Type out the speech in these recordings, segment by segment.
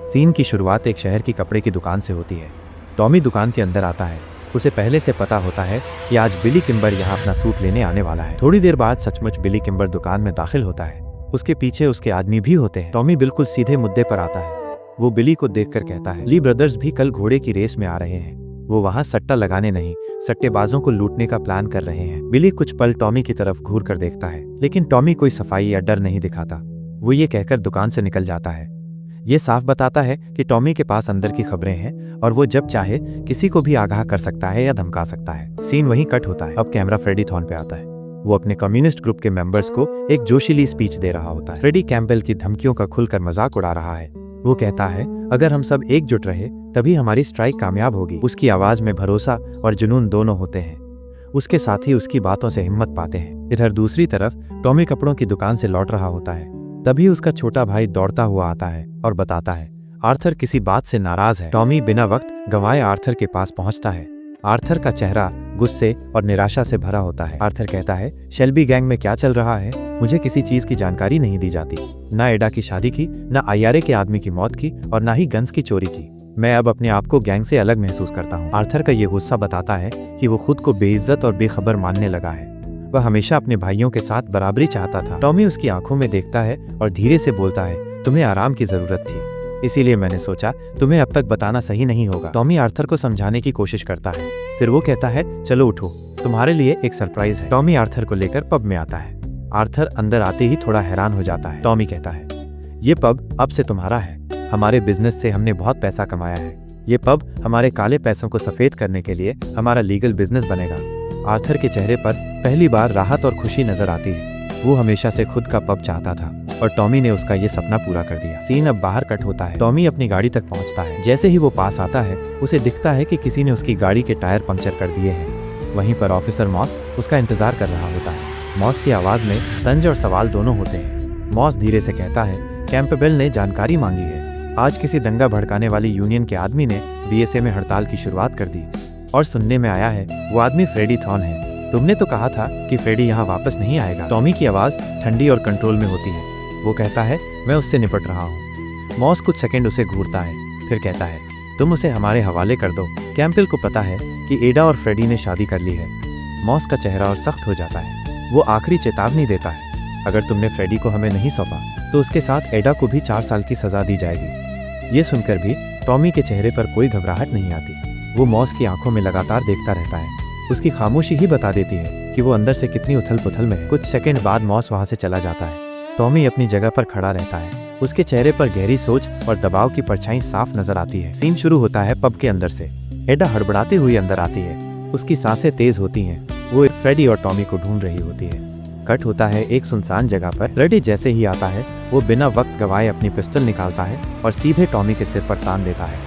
Scene की शुरुआत एक शहर की कपड़े की दुकान से होती है। टॉमी दुकान के अंदर आता है। उसे पहले से पता होता है कि आज बिली किम्बर यहाँ अपना सूट लेने आने वाला है। थोड़ी देर बाद सचमुच बिली किम्बर दुकान में दाखिल होता है। उसके पीछे उसके आदमी भी होते हैं। टॉमी बिल्कुल सीधे मुद्दे पर आता है। वो बिली को देखकर कहता है, ली ब्रदर्स भी कल घोड़े की रेस में आ रहे हैं। वो वहाँ सट्टा लगाने नहीं, सट्टेबाजों को लूटने का प्लान कर रहे हैं। बिली कुछ पल टॉमी की तरफ घूर कर देखता है, लेकिन टॉमी कोई सफाई या डर नहीं दिखाता। वो ये कहकर दुकान से निकल जाता है। ये साफ बताता है कि टॉमी के पास अंदर की खबरें हैं और वो जब चाहे किसी को भी आगाह कर सकता है या धमका सकता है। सीन वहीं कट होता है। अब कैमरा फ्रेडी थॉर्न पे आता है। वो अपने कम्युनिस्ट ग्रुप के मेंबर्स को एक जोशीली स्पीच दे रहा होता है। फ्रेडी कैम्पबेल की धमकियों का खुलकर मजाक उड़ा रहा है। वो कहता है, अगर हम सब एकजुट रहे तभी हमारी स्ट्राइक कामयाब होगी। उसकी आवाज में भरोसा और जुनून दोनों होते हैं। उसके साथी उसकी बातों से हिम्मत पाते हैं। इधर दूसरी तरफ टॉमी कपड़ों की दुकान से लौट रहा होता है। तभी उसका छोटा भाई दौड़ता हुआ आता है और बताता है, आर्थर किसी बात से नाराज है। टॉमी बिना वक्त गंवाए आर्थर के पास पहुंचता है। आर्थर का चेहरा गुस्से और निराशा से भरा होता है। आर्थर कहता है, शेल्बी गैंग में क्या चल रहा है? मुझे किसी चीज की जानकारी नहीं दी जाती। ना एडा की शादी की, ना आईआरए के आदमी की मौत की और ना ही गन्स की चोरी की। मैं अब अपने आप को गैंग से अलग महसूस करता हूँ। आर्थर का ये गुस्सा बताता है कि वो खुद को बेइज्जत और बेखबर मानने लगा है। वह हमेशा अपने भाइयों के साथ बराबरी चाहता था। टॉमी उसकी आंखों में देखता है और धीरे से बोलता है, तुम्हें आराम की जरूरत थी, इसीलिए मैंने सोचा तुम्हें अब तक बताना सही नहीं होगा। टॉमी आर्थर को समझाने की कोशिश करता है। फिर वो कहता है, चलो उठो, तुम्हारे लिए एक सरप्राइज है। टॉमी आर्थर को लेकर पब में आता है। आर्थर अंदर आते ही थोड़ा हैरान हो जाता है। टॉमी कहता है, ये पब अब से तुम्हारा है। हमारे बिजनेस से हमने बहुत पैसा कमाया है। ये पब हमारे काले पैसों को सफेद करने के लिए हमारा लीगल बिजनेस बनेगा। आर्थर के चेहरे पर पहली बार राहत और खुशी नजर आती है। वो हमेशा से खुद का पब चाहता था और टॉमी ने उसका ये सपना पूरा कर दिया। सीन अब बाहर कट होता है। टॉमी अपनी गाड़ी तक पहुंचता है। जैसे ही वो पास आता है, उसे दिखता है कि किसी ने उसकी गाड़ी के टायर पंक्चर कर दिए हैं। वहीं पर ऑफिसर मॉस उसका इंतजार कर रहा होता है। मॉस की आवाज में तंज और सवाल दोनों होते हैं। मॉस धीरे से कहता है, कैम्पबेल ने जानकारी मांगी है। आज किसी दंगा भड़काने वाली यूनियन के आदमी ने बीएसए में हड़ताल की शुरुआत कर दी और सुनने में आया है वो आदमी फ्रेडी थॉर्न है। तुमने तो कहा था कि फ्रेडी यहाँ वापस नहीं आएगा। टॉमी की आवाज ठंडी और कंट्रोल में होती है। वो कहता है, मैं उससे निपट रहा हूँ। मॉस कुछ सेकंड उसे घूरता है, फिर कहता है, तुम उसे हमारे हवाले कर दो। कैम्पबेल को पता है कि एडा और फ्रेडी ने शादी कर ली है। मॉस का चेहरा और सख्त हो जाता है। वो आखिरी चेतावनी देता है, अगर तुमने फ्रेडी को हमें नहीं सौंपा तो उसके साथ एडा को भी 4 साल की सजा दी जाएगी। ये सुनकर भी टॉमी के चेहरे पर कोई घबराहट नहीं आती। वो मॉस की आंखों में लगातार देखता रहता है। उसकी खामोशी ही बता देती है कि वो अंदर से कितनी उथल पुथल में है। कुछ सेकंड बाद मॉस वहां से चला जाता है। टॉमी अपनी जगह पर खड़ा रहता है। उसके चेहरे पर गहरी सोच और दबाव की परछाई साफ नजर आती है। सीन शुरू होता है पब के अंदर से। एडा हड़बड़ाती हुई अंदर आती है। उसकी सांसें तेज होती हैं। वो फ्रेडी और टॉमी को ढूंढ रही होती है। कट होता है एक सुनसान जगह पर। फ्रेडी जैसे ही आता है, वो बिना वक्त गवाए अपनी पिस्टल निकालता है और सीधे टॉमी के सिर पर तान देता है।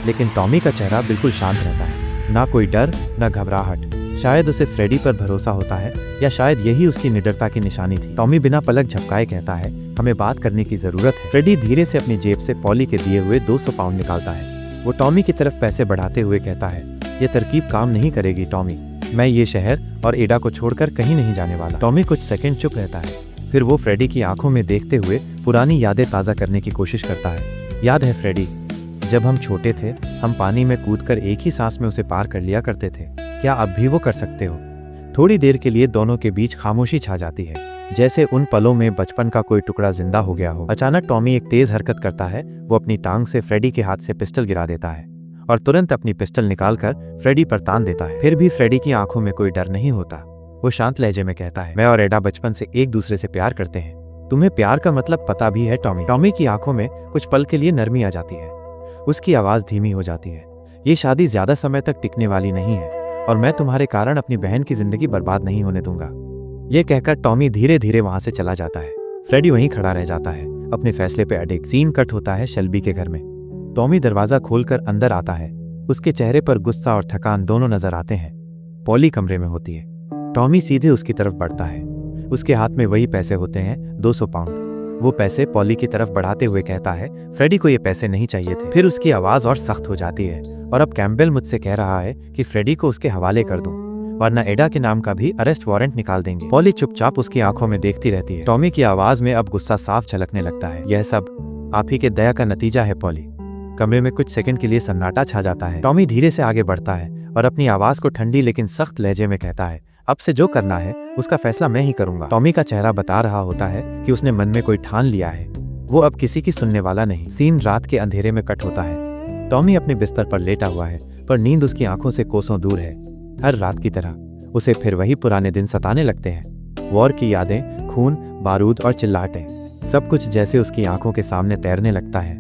लेकिन टॉमी का चेहरा बिल्कुल शांत रहता है, ना कोई डर ना घबराहट। शायद उसे फ्रेडी पर भरोसा होता है या शायद यही उसकी निडरता की निशानी थी। टॉमी बिना पलक झपकाए कहता है, हमें बात करने की जरूरत है। फ्रेडी धीरे से अपनी जेब से पॉली के दिए हुए 200 पाउंड निकालता है। वो टॉमी की तरफ पैसे बढ़ाते हुए कहता है, ये तरकीब काम नहीं करेगी टॉमी। मैं ये शहर और एडा को छोड़कर कहीं नहीं जाने वाला। टॉमी कुछ सेकंड चुप रहता है। फिर वो फ्रेडी की आंखों में देखते हुए पुरानी यादें ताज़ा करने की कोशिश करता है। याद है फ्रेडी, जब हम छोटे थे, हम पानी में कूदकर एक ही सांस में उसे पार कर लिया करते थे। क्या अब भी वो कर सकते हो? थोड़ी देर के लिए दोनों के बीच खामोशी छा जाती है, जैसे उन पलों में बचपन का कोई टुकड़ा जिंदा हो गया हो। अचानक टॉमी एक तेज हरकत करता है। वो अपनी टांग से फ्रेडी के हाथ से पिस्टल गिरा देता है और तुरंत अपनी पिस्टल निकालकर फ्रेडी पर तान देता है। फिर भी फ्रेडी की आंखों में कोई डर नहीं होता। वो शांत लहजे में कहता है, मैं और एडा बचपन से एक दूसरे से प्यार करते हैं। तुम्हें प्यार का मतलब पता भी है टॉमी? टॉमी की आंखों में कुछ पल के लिए नरमी आ जाती है। उसकी आवाज धीमी हो जाती है। ये शादी ज्यादा समय तक टिकने वाली नहीं है और मैं तुम्हारे कारण अपनी बहन की जिंदगी बर्बाद नहीं होने दूंगा। ये कहकर टॉमी धीरे धीरे वहां से चला जाता है। फ्रेडी वहीं खड़ा रह जाता है, अपने फैसले पे अडिग। सीन कट होता है शेल्बी के घर में। टॉमी दरवाजा खोलकर अंदर आता है। उसके चेहरे पर गुस्सा और थकान दोनों नजर आते हैं। पॉली कमरे में होती है। टॉमी सीधे उसकी तरफ बढ़ता है। उसके हाथ में वही पैसे होते हैं, 200 पाउंड। वो पैसे पॉली की तरफ बढ़ाते हुए कहता है, फ्रेडी को ये पैसे नहीं चाहिए थे। फिर उसकी आवाज और सख्त हो जाती है, और अब कैम्पबेल मुझसे कह रहा है कि फ्रेडी को उसके हवाले कर दूं, वरना एडा के नाम का भी अरेस्ट वारंट निकाल देंगे। पॉली चुपचाप उसकी आंखों में देखती रहती है। टॉमी की आवाज में अब गुस्सा साफ झलकने लगता है। यह सब आप ही के दया का नतीजा है पॉली। कमरे में कुछ सेकंड के लिए सन्नाटा छा जाता है। टॉमी धीरे से आगे बढ़ता है और अपनी आवाज को ठंडी लेकिन सख्त लहजे में कहता है, अब से जो करना है उसका फैसला मैं ही करूंगा। टॉमी का चेहरा बता रहा होता है कि उसने मन में कोई ठान लिया है, वो अब किसी की सुनने वाला नहीं। सीन रात के अंधेरे में कट होता है। टॉमी अपने बिस्तर पर लेटा हुआ है, पर नींद उसकी आंखों से कोसों दूर है। हर रात की तरह उसे फिर वही पुराने दिन सताने लगते हैं। वॉर की यादें, खून, बारूद और चिल्लाहटें, सब कुछ जैसे उसकी आंखों के सामने तैरने लगता है।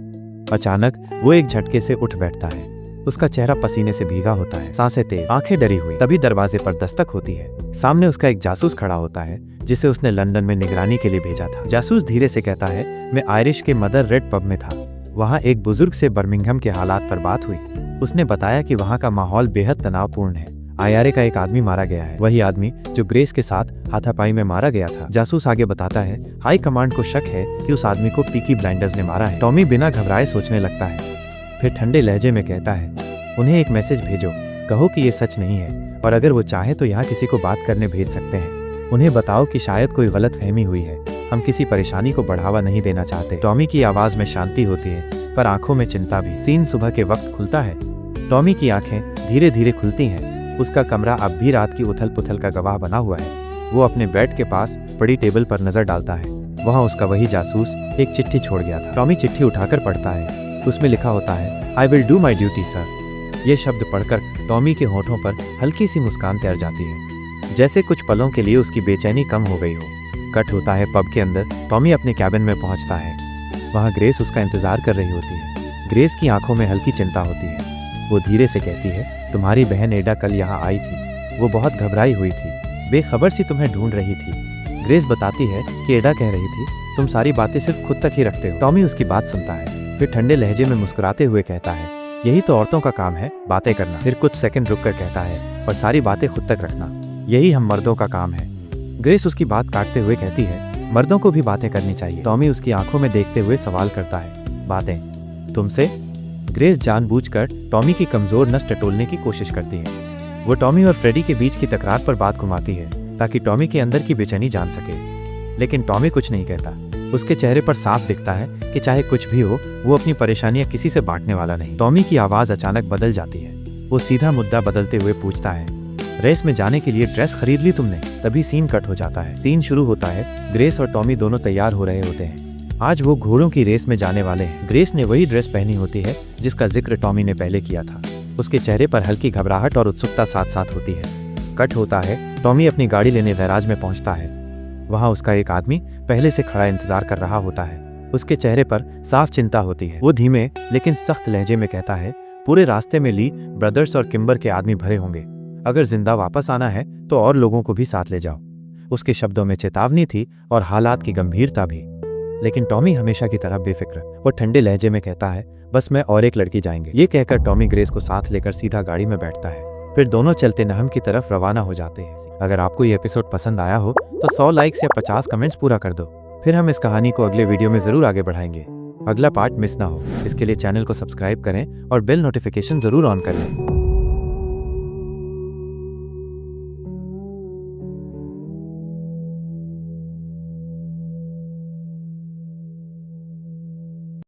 अचानक वो एक झटके से उठ बैठता है। उसका चेहरा पसीने से भीगा होता है, सांसें तेज, आंखें डरी हुई। तभी दरवाजे पर दस्तक होती है। सामने उसका एक जासूस खड़ा होता है जिसे उसने लंदन में निगरानी के लिए भेजा था। जासूस धीरे से कहता है, मैं आयरिश के मदर रेड पब में था। वहाँ एक बुजुर्ग से बर्मिंघम के हालात पर बात हुई। उसने बताया कि वहाँ का माहौल बेहद तनावपूर्ण है। आईआरए का एक आदमी मारा गया है, वही आदमी जो ग्रेस के साथ हाथापाई में मारा गया था। जासूस आगे बताता है, हाई कमांड को शक है कि उस आदमी को पीकी ब्लाइंडर्स ने मारा है। टॉमी बिना घबराए सोचने लगता है, फिर ठंडे लहजे में कहता है, उन्हें एक मैसेज भेजो, कहो कि ये सच नहीं है और अगर वो चाहे तो यहाँ किसी को बात करने भेज सकते हैं। उन्हें बताओ कि शायद कोई गलत फहमी हुई है, हम किसी परेशानी को बढ़ावा नहीं देना चाहते। टॉमी की आवाज में शांति होती है, पर आंखों में चिंता भी। सीन सुबह के वक्त खुलता है। टॉमी की आंखें धीरे धीरे खुलती हैं। उसका कमरा अब भी रात की उथल पुथल का गवाह बना हुआ है। वो अपने बेड के पास पड़ी टेबल पर नजर डालता है। वहाँ उसका वही जासूस एक चिट्ठी छोड़ गया था। टॉमी चिट्ठी उठाकर पढ़ता है। उसमें लिखा होता है, I will do my duty sir. ये शब्द पढ़कर टॉमी के होठों पर हल्की सी मुस्कान तैर जाती है, जैसे कुछ पलों के लिए उसकी बेचैनी कम हो गई हो। कट होता है पब के अंदर। टॉमी अपने कैबिन में पहुंचता है। वहाँ ग्रेस उसका इंतजार कर रही होती है। ग्रेस की आंखों में हल्की चिंता होती है। वो धीरे से कहती है, तुम्हारी बहन एडा कल यहाँ आई थी। वो बहुत घबराई हुई थी, बेखबर सी तुम्हें ढूंढ रही थी। ग्रेस बताती है कि एडा कह रही थी, तुम सारी बातें सिर्फ खुद तक ही रखते हो। टॉमी उसकी बात सुनता है, फिर ठंडे लहजे में मुस्कुराते हुए कहता है, यही तो औरतों का काम है, बातें करना। फिर कुछ सेकंड रुक कर कहता है, और सारी बातें खुद तक रखना, यही हम मर्दों का काम है। ग्रेस उसकी बात काटते हुए कहती है, मर्दों को भी बातें करनी चाहिए। टॉमी उसकी आंखों में देखते हुए सवाल करता है, बातें तुमसे? ग्रेस जानबूझकर टॉमी की कमजोर नस टटोलने की कोशिश करती है। वो टॉमी और फ्रेडी के बीच की तकरार पर बात घुमाती है ताकि टॉमी के अंदर की बेचैनी जान सके, लेकिन टॉमी कुछ नहीं कहता। उसके चेहरे पर साफ दिखता है कि चाहे कुछ भी हो, वो अपनी परेशानियां किसी से बांटने वाला नहीं। टॉमी की आवाज अचानक बदल जाती है। वो सीधा मुद्दा बदलते हुए पूछता है, रेस में जाने के लिए ड्रेस खरीद ली तुमने? तभी सीन कट हो जाता है। सीन शुरू होता है। ग्रेस और टॉमी दोनों तैयार हो रहे होते हैं। आज वो घोड़ों की रेस में जाने वाले हैं। ग्रेस ने वही ड्रेस पहनी होती है जिसका जिक्र टॉमी ने पहले किया था। उसके चेहरे पर हल्की घबराहट और उत्सुकता साथ साथ होती है। कट होता है। टॉमी अपनी गाड़ी लेने गैराज में पहुंचता है। वहां उसका एक आदमी पहले से खड़ा इंतजार कर रहा होता है। उसके चेहरे पर साफ चिंता होती है। वो धीमे लेकिन सख्त लहजे में कहता है, पूरे रास्ते में ली, ब्रदर्स और किम्बर के आदमी भरे होंगे। अगर जिंदा वापस आना है तो और लोगों को भी साथ ले जाओ। उसके शब्दों में चेतावनी थी और हालात की गंभीरता भी। लेकिन टॉमी हमेशा की तरह बेफिक्र। वो ठंडे लहजे में कहता है, बस मैं और एक लड़की जाएंगे। ये कहकर टॉमी ग्रेस को साथ लेकर सीधा गाड़ी में बैठता है। फिर दोनों चलते नहम की तरफ रवाना हो जाते हैं। अगर आपको ये एपिसोड पसंद आया हो तो 100 लाइक्स या 50 कमेंट्स पूरा कर दो। फिर हम इस कहानी को अगले वीडियो में जरूर आगे बढ़ाएंगे। अगला पार्ट मिस ना हो, इसके लिए चैनल को सब्सक्राइब करें और बेल नोटिफिकेशन जरूर ऑन कर लें।